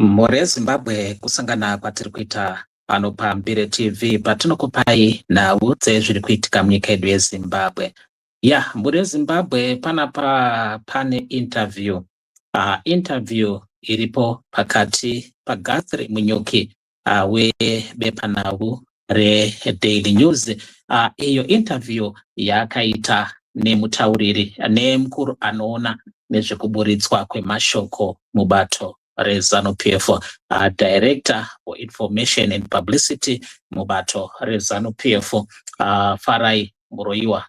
More Zimbabwe kusangana kwatiri kuita pano paMbire TV patinokupai nhau dzezviri kuitika munyika yedu yeZimbabwe. Muri Zimbabwe pane interview iripo pakati paGuthrie Munyuki webepanhau reDaily News. Iyo interview yakaita nemutauriri nemukuru anoona nezvekuburitswa kwemashoko mubato reZANU-PF, Director for Information and Publicity mubato reZANU-PF, Farai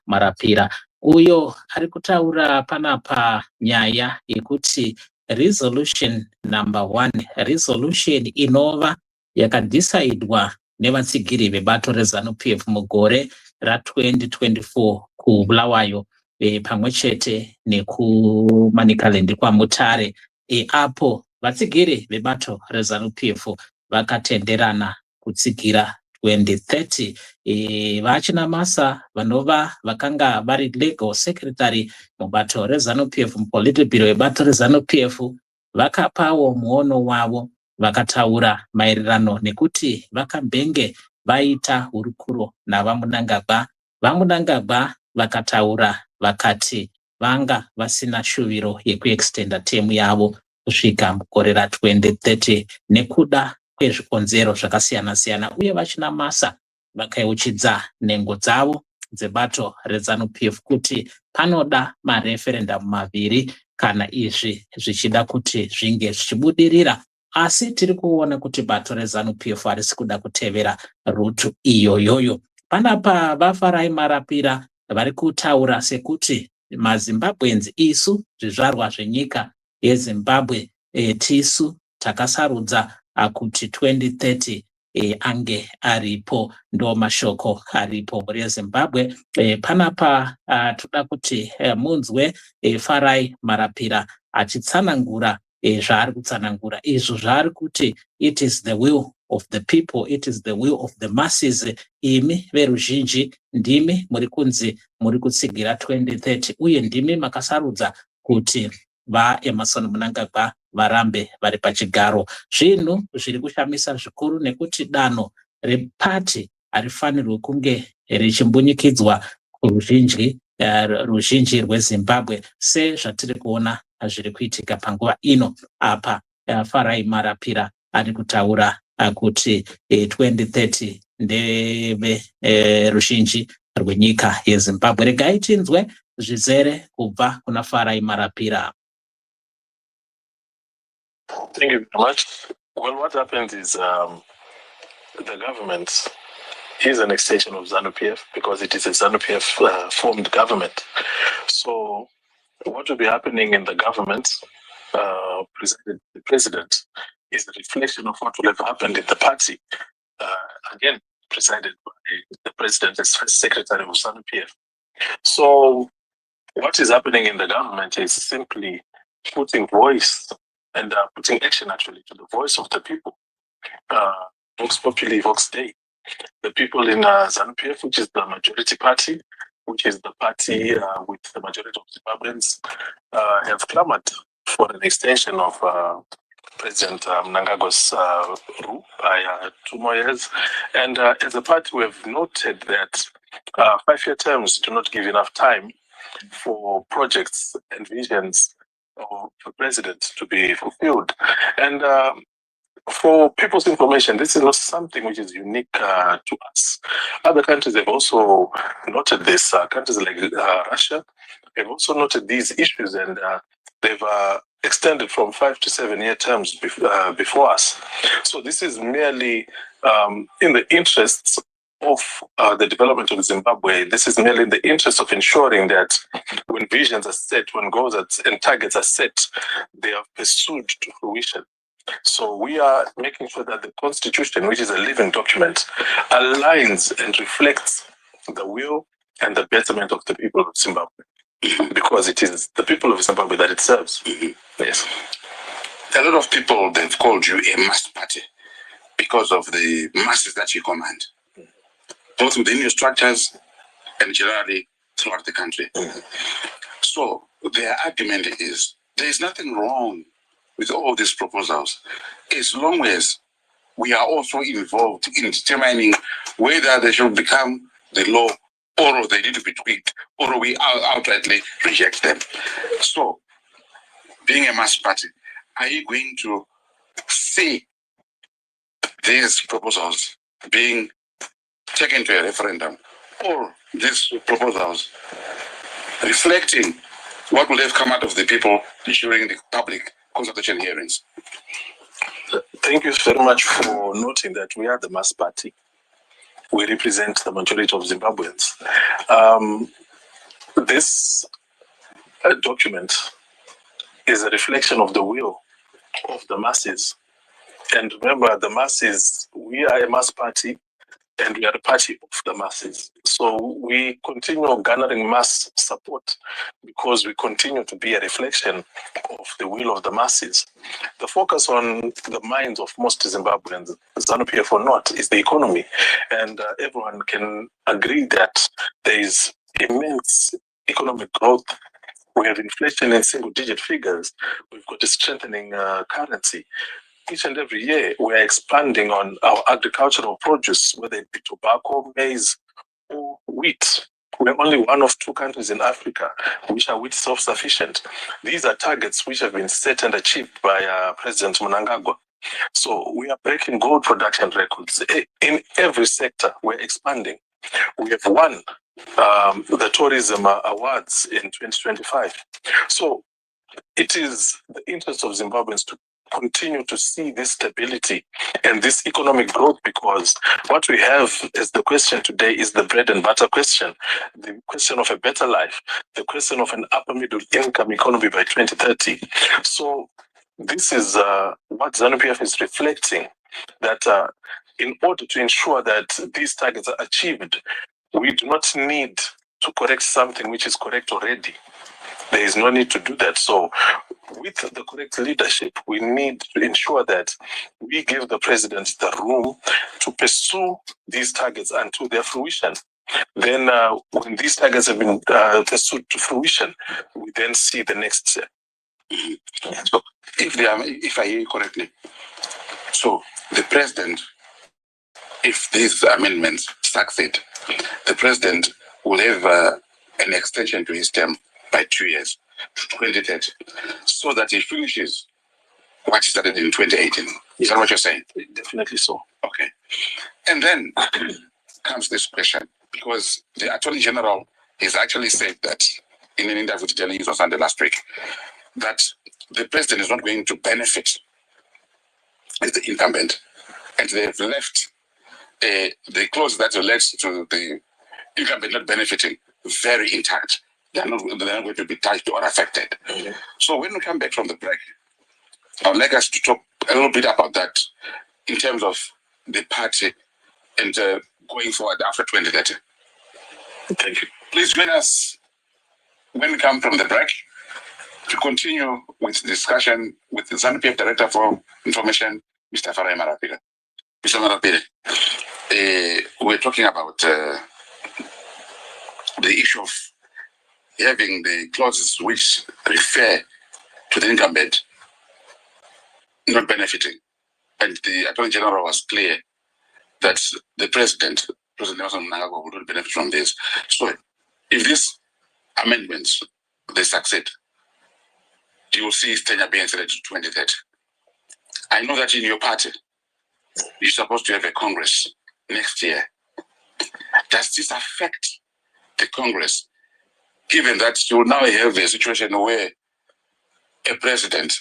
Marapira. Uyo ari kutaura panapa nyaya yekuti resolution number 1, resolution inova yakadhisaidwa nevatsigiri vebato reZANU-PF mugore ra2024 kuBulawayo pamwechete nekuManicaland kwaMutare, apo vatsigiri vebato reZANU-PF vakatenderana kutsigira 2030. Vachinamasa vanova vakanga vari legal secretary mubato reZANU-PF, mupolitbiro webato reZANU-PF, vakapawo muono wavo, vakataura maererano nekuti vakambenge vaita hurukuro navamunangagwa. Vamunangagwa vakataura vakati vanga vasina shuviro yekuextenda temu yavo kusvika mugore ra2030 nekuda kwezvikonzero zvakasiyana-siyana, uye vachinamasa vakayeuchidza nhengo dzavo dzebato reZANU-PF kuti panoda mareferendamu maviri kana izvi zvichida kuti zvinge zvichibudirira. Asi tiri kuona kuti bato reZANU-PF harisi kuda kutevera rutu iyoyoyo. Panapa vaFarai Marapira vari kutaura sekuti maZimbabwenzi, isu zvizvarwa zvenyika yeZimbabwe, tisu takasarudza kuti 2030 ange aripo, ndo mashoko aripo muri Zimbabwe. Panapa toda kuti munzwe Farai Marapira achitsanangura zvaari kutsanangura, izvo zvaari kuti it is the will of the people, it is the will of the masses. Imi veruzhinji ndimi muri kunzi muri kutsigira 2030, uye ndimi makasarudza kuti vaEmmerson Mnangagwa varambe vari pachigaro. Zvinhu zviri kushamisa zvikuru nekuti danho repati harifanirwi kunge richimbunyikidzwa kuruzhinji rweZimbabwe sezvatiri kuona zviri kuitika panguva ino. Apa Farai Marapira ari kutaura kuti 2030 ndeve ruzhinji rwenyika yeZimbabwe. Regai tinzwe zvizere kubva kuna Farai Marapira. Thank you very much. Well, what happens is the government is an extension of ZANU-PF because it is a ZANU-PF formed government. So what will be happening in the government, the president, is a reflection of what will have happened in the party, again, presided by the president as first secretary of ZANU-PF. So what is happening in the government is simply putting voice and putting action actually to the voice of the people. Vox Populi, Vox Dei. The people in ZANU-PF, which is the majority party, which is the party with the majority of Zimbabweans, have clamored for an extension of President Mnangagwa's rule by 2 more years. And as a party, we have noted that 5-year terms do not give enough time for projects and visions of the president to be fulfilled. And for people's information, this is not something which is unique to us. Other countries have also noted this. Countries like Russia have also noted these issues, and they've extended from 5 to 7-year terms before us. So this is merely in the interests of the development of Zimbabwe. This is merely in the interest of ensuring that when visions are set, when goals and targets are set, they are pursued to fruition. So we are making sure that the Constitution, which is a living document, aligns and reflects the will and the betterment of the people of Zimbabwe, because it is the people of Zimbabwe that it serves. Yes. A lot of people, they've called you a mass party because of the masses that you command, both within your structures and generally throughout the country. So their argument is there is nothing wrong with all these proposals, as long as we are also involved in determining whether they should become the law or they need to be tweaked or we outrightly reject them. So, being a mass party, are you going to see these proposals being taken to a referendum or these proposals reflecting what will have come out of the people during the public consultation hearings? Thank you very much for noting that we are the mass party. We represent the majority of Zimbabweans. This document is a reflection of the will of the masses. And remember, the masses, we are a mass party and we are a party of the masses. So we continue garnering mass support because we continue to be a reflection of the will of the masses. The focus on the minds of most Zimbabweans, ZANU-PF or not, is the economy. And everyone can agree that there is immense economic growth. We have inflation in single-digit figures. We've got a strengthening currency. Each and every year, we are expanding on our agricultural produce, whether it be tobacco, maize, or wheat. We're only one of 2 countries in Africa which are wheat self-sufficient. These are targets which have been set and achieved by President Mnangagwa. So we are breaking gold production records. In every sector, we're expanding. We have won the tourism awards in 2025. So it is the interest of Zimbabweans to continue to see this stability and this economic growth, because what we have as the question today is the bread and butter question, the question of a better life, the question of an upper middle income economy by 2030. So this is what ZANU-PF is reflecting, that in order to ensure that these targets are achieved, we do not need to correct something which is correct already. There is no need to do that. So with the correct leadership, we need to ensure that we give the president the room to pursue these targets until their fruition. Then when these targets have been pursued to fruition, we then see the next step. So if I hear you correctly, so the president, if these amendments succeed, the president will have an extension to his term by 2 years to 2030, so that he finishes what he started in 2018. Is that what you're saying? Definitely so. Okay. And then comes this question, because the Attorney General has actually said that in an interview to Daily News on Sunday last week, that the president is not going to benefit as the incumbent, and they've left the clause that relates to the incumbent not benefiting very intact. They're not going to be touched or affected. Mm-hmm. So when we come back from the break, I would like us to talk a little bit about that in terms of the party and going forward after 2030. Thank you. Please join us when we come from the break to continue with the discussion with the ZANU-PF Director for Information, Mr. Farai Marapira. Mr. Marapira, we're talking about the issue of having the clauses which refer to the incumbent not benefiting. And the Attorney General was clear that the President Nelson Mnangagwa, will not benefit from this. So if these amendments, they succeed, you will see tenure being extended to 2030. I know that in your party, you're supposed to have a Congress next year. Does this affect the Congress, given that you now have a situation where a president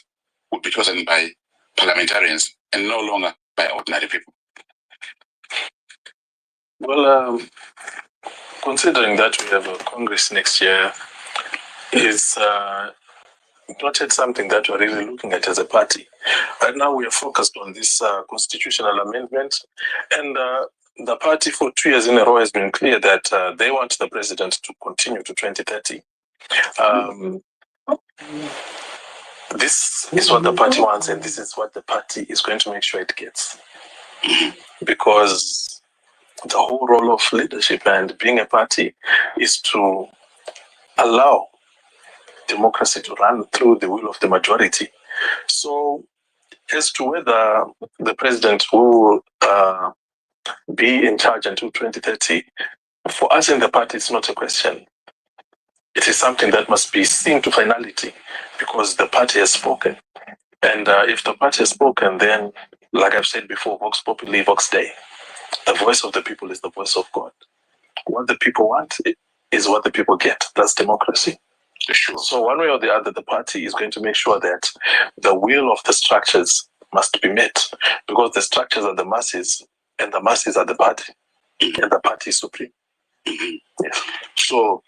would be chosen by parliamentarians and no longer by ordinary people? Well, considering that we have a Congress next year, is not yet something that we're really looking at as a party. Right now, we are focused on this constitutional amendment, and the party for 2 years in a row has been clear that they want the president to continue to 2030. This is what the party wants, and this is what the party is going to make sure it gets. Because the whole role of leadership and being a party is to allow democracy to run through the will of the majority. So as to whether the president will be in charge until 2030, for us in the party, it's not a question. It is something that must be seen to finality because the party has spoken. And if the party has spoken, then, like I've said before, Vox Populi, Vox Dei, the voice of the people is the voice of God. What the people want is what the people get. That's democracy. Sure. So one way or the other, the party is going to make sure that the will of the structures must be met because the structures are the masses and the masses are the party and the party is supreme. Yes. So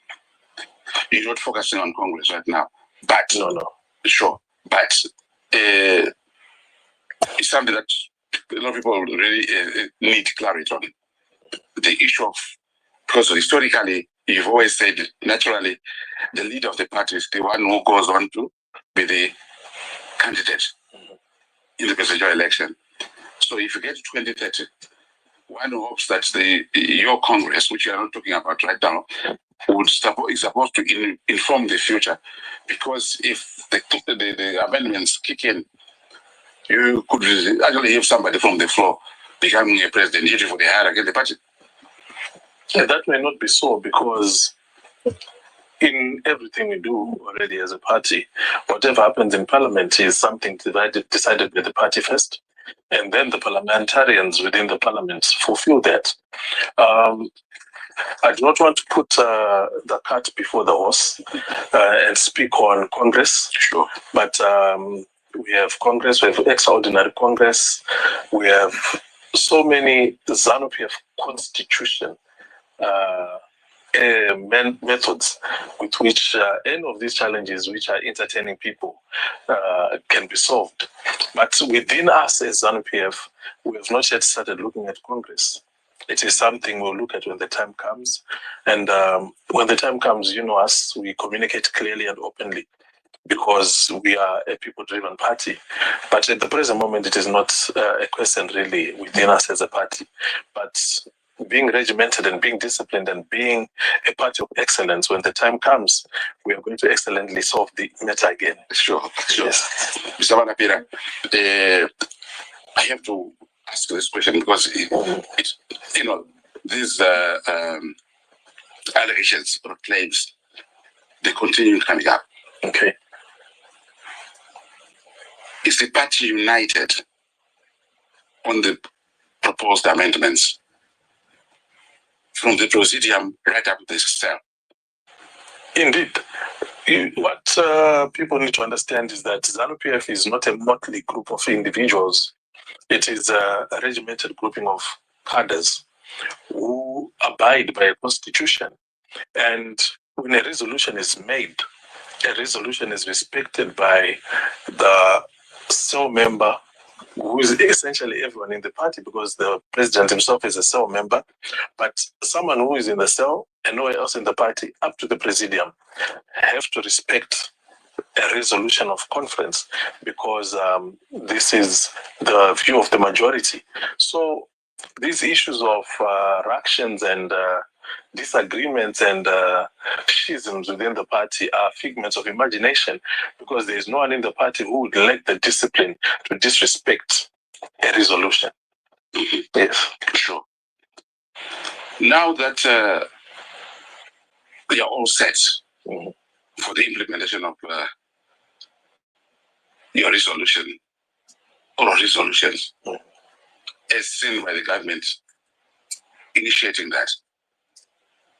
you're not focusing on Congress right now, but no. Sure. But it's something that a lot of people really need clarity on. The issue of, because historically, you've always said, naturally, the leader of the party is the one who goes on to be the candidate in the presidential election. So if you get to 2030, one hopes that your Congress, which you are not talking about right now, is supposed to inform the future. Because if the amendments kick in, you could actually have somebody from the floor becoming a president, usually for the hierarchy of the party. Yeah, that may not be so because in everything we do already as a party, whatever happens in parliament is something decided by the party first, and then the parliamentarians within the parliament fulfill that. I do not want to put the cart before the horse and speak on Congress, sure, but we have Congress, we have extraordinary Congress, we have so many ZANU-PF constitution methods with which any of these challenges which are entertaining people can be solved. But within us as ZANU-PF, we have not yet started looking at Congress. It is something we'll look at when the time comes. And when the time comes, you know us, we communicate clearly and openly because we are a people-driven party. But at the present moment, it is not a question really within us as a party. But being regimented and being disciplined and being a party of excellence, when the time comes, we are going to excellently solve the matter again. Sure. Yes. Mr. Marapira, I have to ask this question because these allegations or claims, they continue coming up. Okay. Is the party united on the proposed amendments from the Presidium right up to the cell? Indeed. What people need to understand is that ZANU-PF is not a motley group of individuals. It is a regimented grouping of cadres who abide by a constitution. And when a resolution is made, a resolution is respected by the cell member, who is essentially everyone in the party because the president himself is a cell member, but someone who is in the cell and nowhere else in the party up to the presidium have to respect a resolution of conference because this is the view of the majority. So these issues of ructions and disagreements and schisms within the party are figments of imagination because there is no one in the party who would lack the discipline to disrespect a resolution. Yes, sure. Now that we are all set for the implementation of your resolution or resolutions as seen by the government initiating that,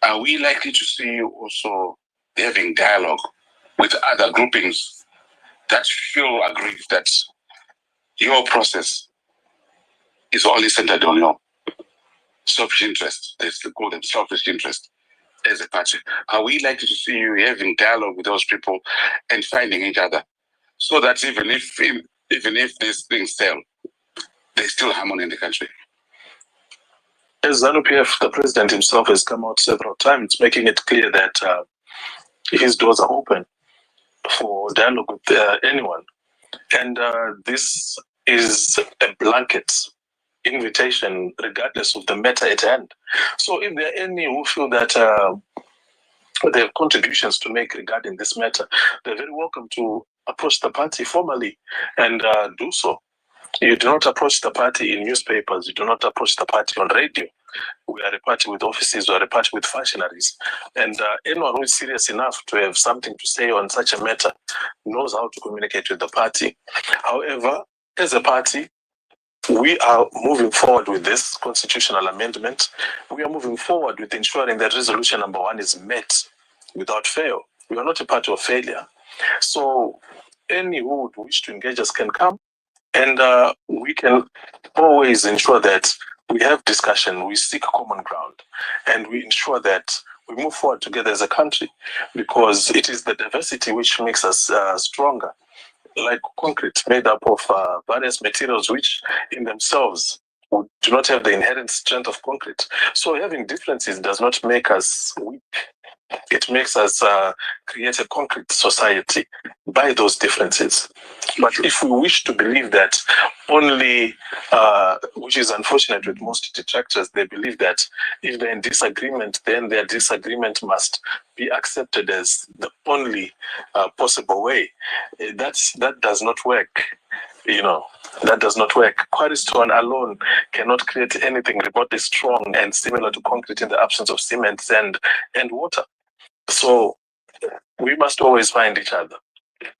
are we likely to see you also having dialogue with other groupings that feel aggrieved that your process is only centered on your selfish interest? They call them selfish interest as a party. Are we likely to see you having dialogue with those people and finding each other so that even if these things fail, there's still harmony in the country? As ZANU-PF, the president himself has come out several times making it clear that his doors are open for dialogue with anyone. And this is a blanket invitation regardless of the matter at hand. So if there are any who feel that they have contributions to make regarding this matter, they're very welcome to approach the party formally and do so. You do not approach the party in newspapers. You do not approach the party on radio. We are a party with offices. We are a party with functionaries. And anyone who is serious enough to have something to say on such a matter knows how to communicate with the party. However, as a party, we are moving forward with this constitutional amendment. We are moving forward with ensuring that resolution number 1 is met without fail. We are not a party of failure. So any who would wish to engage us can come, and we can always ensure that we have discussion, we seek common ground, and we ensure that we move forward together as a country, because it is the diversity which makes us stronger. Like concrete, made up of various materials which in themselves do not have the inherent strength of concrete. So having differences does not make us weak. It makes us create a concrete society by those differences. But if we wish to believe that only, which is unfortunate with most detractors, they believe that if they're in disagreement, then their disagreement must be accepted as the only possible way. That does not work. That does not work. Quarrystone alone cannot create anything remotely strong and similar to concrete in the absence of cement, sand, and water. So we must always find each other.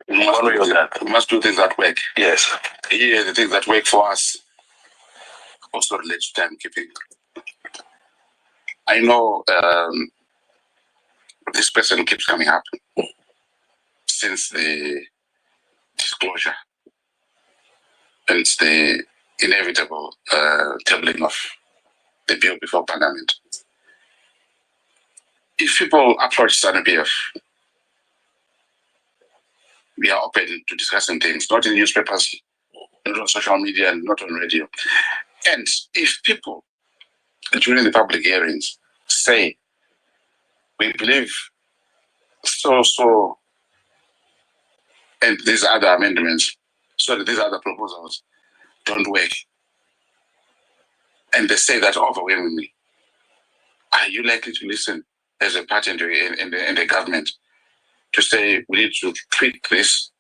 We must do things that work. Yes. Here, the things that work for us also relate to timekeeping. I know this person keeps coming up since the disclosure and the inevitable tabling of the bill before Parliament. If people approach ZANU-PF, we are open to discussing things, not in newspapers, not on social media, and not on radio. And if people, during the public hearings, say, we believe so, and these other amendments, these other proposals don't work, and they say that overwhelmingly, are you likely to listen as a party in the government to say we need to tweak this,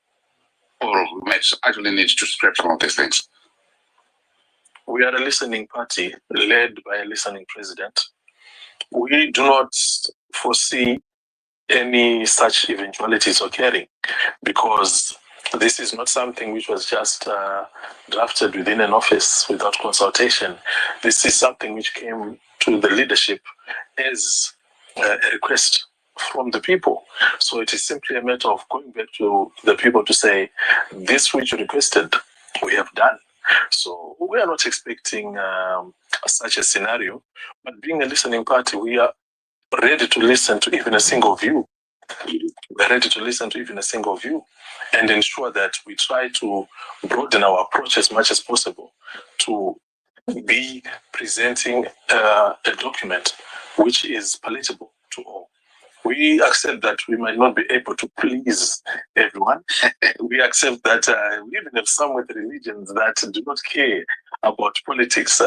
or we might actually need to scrap some of these things? We are a listening party led by a listening president. We do not foresee any such eventualities occurring, because this is not something which was just drafted within an office without consultation. This is something which came to the leadership as a request from the people. So it is simply a matter of going back to the people to say, this which you requested, we have done. So we are not expecting such a scenario, but being a listening party, we are ready to listen to even a single view. We're ready to listen to even a single view and ensure that we try to broaden our approach as much as possible to be presenting a document which is palatable to all. We accept that we might not be able to please everyone. We accept that we even have some with religions that do not care about politics.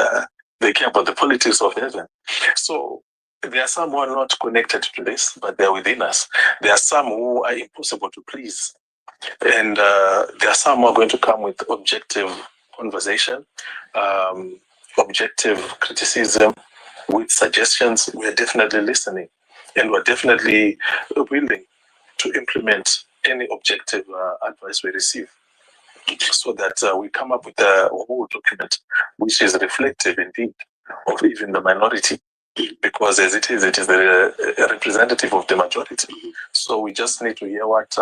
They care about the politics of heaven. So there are some who are not connected to this, but they're within us. There are some who are impossible to please. And there are some who are going to come with objective conversation, objective criticism, with suggestions. We're definitely listening, and we're definitely willing to implement any objective advice we receive, so that we come up with a whole document which is reflective indeed of even the minority, because as it is a representative of the majority. So we just need to hear what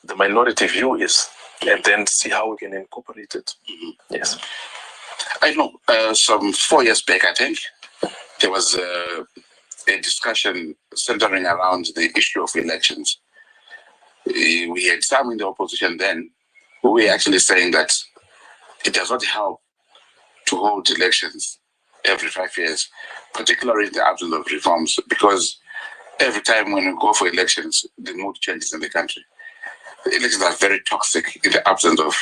the minority view is, and then see how we can incorporate it. Yes. I know some 4 years back, I think, there was a discussion centering around the issue of elections. We had some in the opposition then who were actually saying that it does not help to hold elections every 5 years, particularly in the absence of reforms, because every time when we go for elections, the mood changes in the country. The elections are very toxic in the absence of,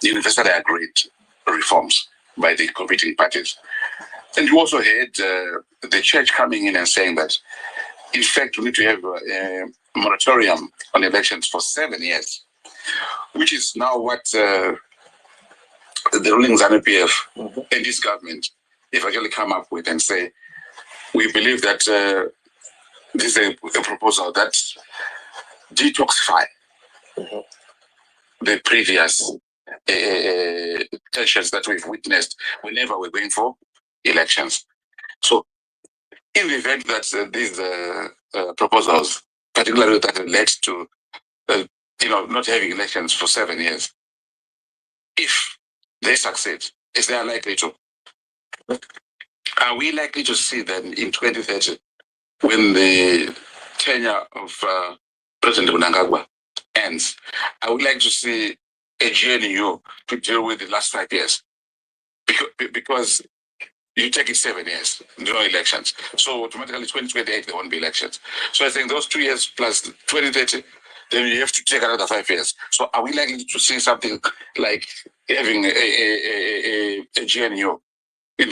universally agreed reforms by the competing parties. And you also had the church coming in and saying that, in fact, we need to have moratorium on elections for 7 years, which is now what the ruling ZANU-PF and this government have actually come up with and say, we believe that this is a proposal that detoxify the previous tensions that we've witnessed whenever we're going for elections. So in the event that these proposals, particularly that led to not having elections for 7 years, if they succeed, is they likely to? Are we likely to see then in 2030, when the tenure of President Mnangagwa ends, I would like to see a GNU to deal with the last 5 years? Because you take it 7 years, no elections. So automatically 2028, there won't be elections. So I think those 2 years plus 2030, then you have to take another 5 years. So are we likely to see something like having a GNU in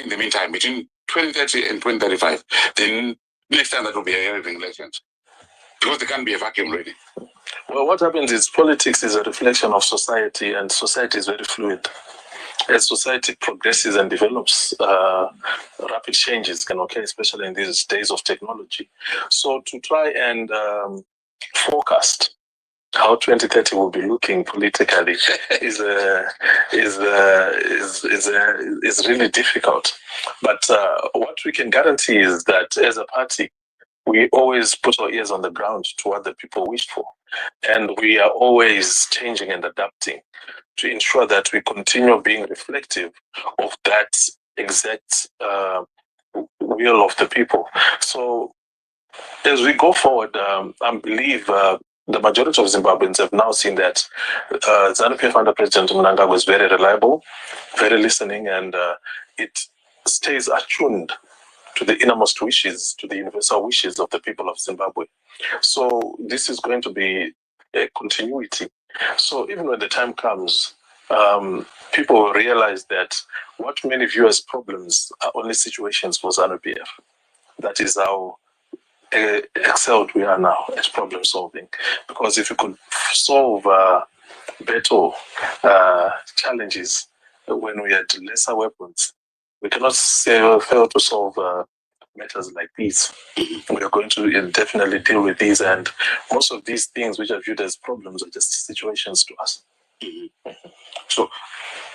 the meantime, between 2030 and 2035? Then next time that will be having elections. Because there can't be a vacuum really. Well, what happens is politics is a reflection of society, and society is very fluid. As society progresses and develops, rapid changes can occur, especially in these days of technology. So to try and forecast how 2030 will be looking politically is really difficult. But what we can guarantee is that as a party, we always put our ears on the ground to what the people wish for. And we are always changing and adapting to ensure that we continue being reflective of that exact will of the people. So as we go forward, I believe the majority of Zimbabweans have now seen that ZANU-PF under President Mnangagwa is very reliable, very listening, and it stays attuned to the innermost wishes, to the universal wishes of the people of Zimbabwe. So this is going to be a continuity. So even when the time comes, people will realize that what many view as problems are only situations for ZANU-PF. That is how excelled we are now at problem solving. Because if we could solve better challenges when we had lesser weapons, we cannot fail to solve matters like these. We are going to definitely deal with these, and most of these things which are viewed as problems are just situations to us. So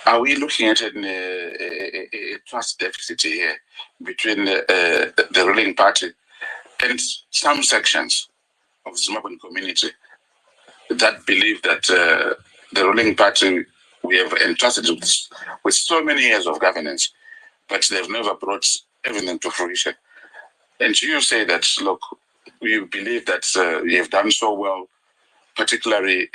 are we looking at a trust deficit here between the ruling party and some sections of the Zimbabwean community that believe that the ruling party we have entrusted with so many years of governance, but they've never brought everything to fruition? And you say that, look, we believe that you have done so well, particularly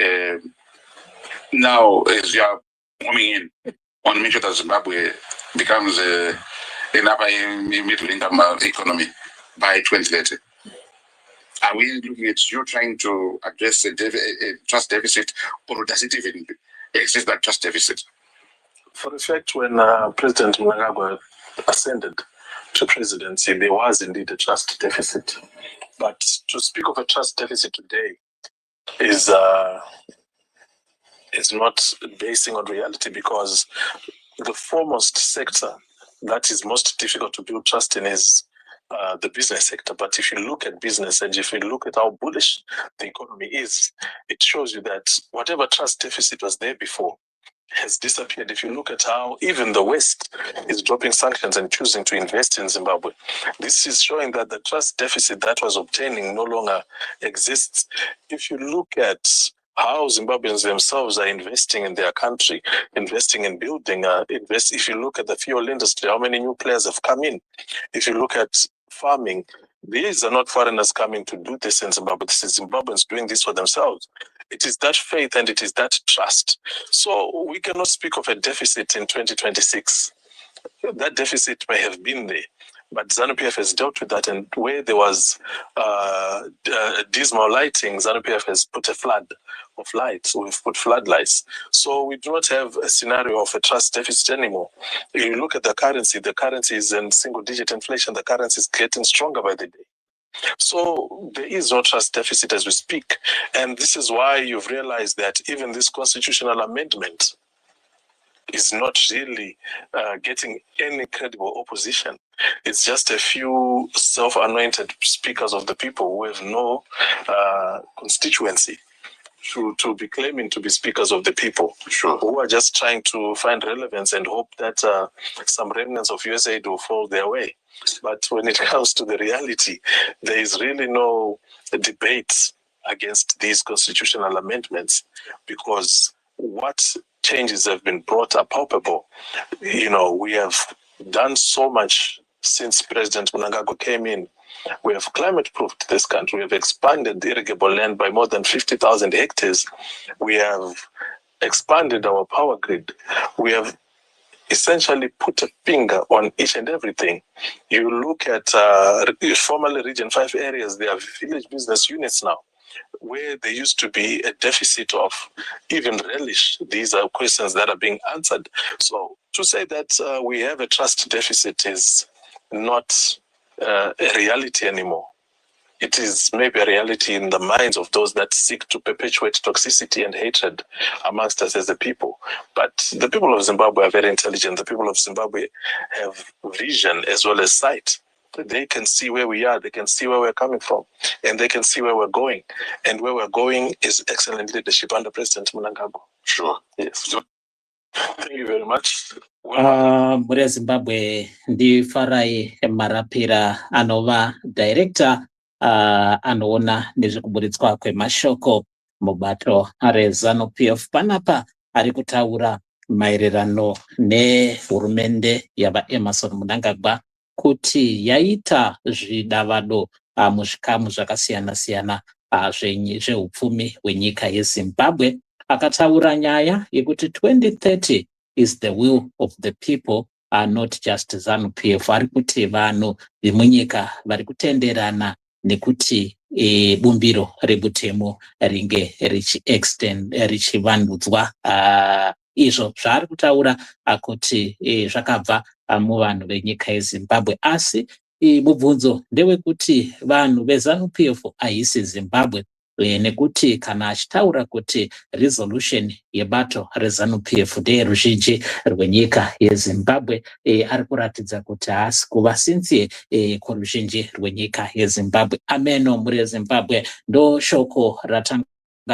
now as you are coming in on making sure that Zimbabwe becomes an upper middle income economy by 2030. Are we looking at you trying to address a trust deficit, or does it even exist, that trust deficit? For effect, when President Mnangagwa ascended to presidency, there was indeed a trust deficit. But to speak of a trust deficit today is not basing on reality, because the foremost sector that is most difficult to build trust in is the business sector. But if you look at business and if you look at how bullish the economy is, it shows you that whatever trust deficit was there before has disappeared. If you look at how even the West is dropping sanctions and choosing to invest in Zimbabwe, this is showing that the trust deficit that was obtaining no longer exists. If you look at how Zimbabweans themselves are investing in their country, investing in building, if you look at the fuel industry, how many new players have come in? If you look at farming, these are not foreigners coming to do this in Zimbabwe. This is Zimbabweans doing this for themselves. It is that faith and it is that trust. So we cannot speak of a deficit in 2026. That deficit may have been there, but ZANU-PF has dealt with that, and where there was dismal lighting, ZANU-PF has put a flood of lights. We've put floodlights. So we do not have a scenario of a trust deficit anymore. If you look at the currency is in single-digit inflation. The currency is getting stronger by the day. So there is no trust deficit as we speak. And this is why you've realized that even this constitutional amendment is not really getting any credible opposition. It's just a few self-anointed speakers of the people who have no constituency to be claiming to be speakers of the people, who are just trying to find relevance and hope that some remnants of USAID will fall their way. But when it comes to the reality, there is really no debate against these constitutional amendments, because what changes have been brought are palpable. You know, we have done so much since President Mnangagwa came in. We have climate-proofed this country. We have expanded the irrigable land by more than 50,000 hectares. We have expanded our power grid. We have essentially put a finger on each and everything. You look at formerly Region 5 areas, they are village business units now, where there used to be a deficit of even relish. These are questions that are being answered. So to say that we have a trust deficit is not a reality anymore. It is maybe a reality in the minds of those that seek to perpetuate toxicity and hatred amongst us as a people. But the people of Zimbabwe are very intelligent. The people of Zimbabwe have vision as well as sight. They can see where we are, they can see where we're coming from, and they can see where we're going. And where we're going is excellent leadership under President Mnangagwa. Sure. Yes. Thank you very much. Muri Zimbabwe ndi Farai Marapira anova director anoona nezvekuburitswa kwemashoko mubato reZANU-PF. Panapa ari kutaura maererano nehurumende yaVaEmmerson Mnangagwa kuti yaita zvidavado muzvikamu zvakasiyana-siyana zveupfumi hwenyika yeZimbabwe. Akataura nyaya yekuti 2030 is the will of the people, not just ZANU-PF. Ari kuti vanhu vemunyika vari kutenderana nekuti bumbiro rebutemo ringe richivandudzwa. Izvo zvaari kutaura kuti zvakabva muvanhu venyika yeZimbabwe, asi mubvunzo ndewekuti vanhu veZANU-PF haisi Zimbabwe, nekuti kana achitaura kuti resolution yebato reZANU-PF ndeyeruzhinji rwenyika yeZimbabwe, ari kuratidza kuti haasi kuva sincere kuruzhinji rwenyika yeZimbabwe. Ameno muri Zimbabwe ndo shoko ratanga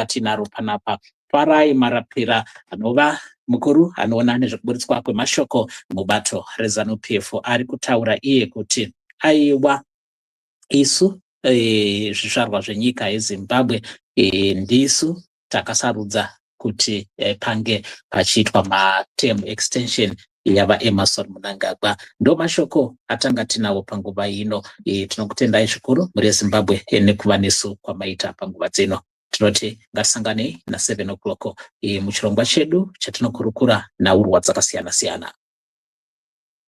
tinaro panapa. Farai Marapira anova mukuru anoona nezvekuburitswa kwemashoko mubato reZANU-PF ari kutaura iye kuti aiwa isu zvizvarwa zvenyika yeZimbabwe ndisu takasarudza kuti pange pachiitwa materm extension yavaEmmerson Mnangagwa. Ndo mashoko atanga tinawo panguva ino. Tinokutendai zvikuru muri Zimbabwe nekuva nesu kwamaita panguva dzino. Tinoti ngatisanganei na 7 o'clock muchirongwa chedu chatinokurukura naurwa dzakasiyana-siyana.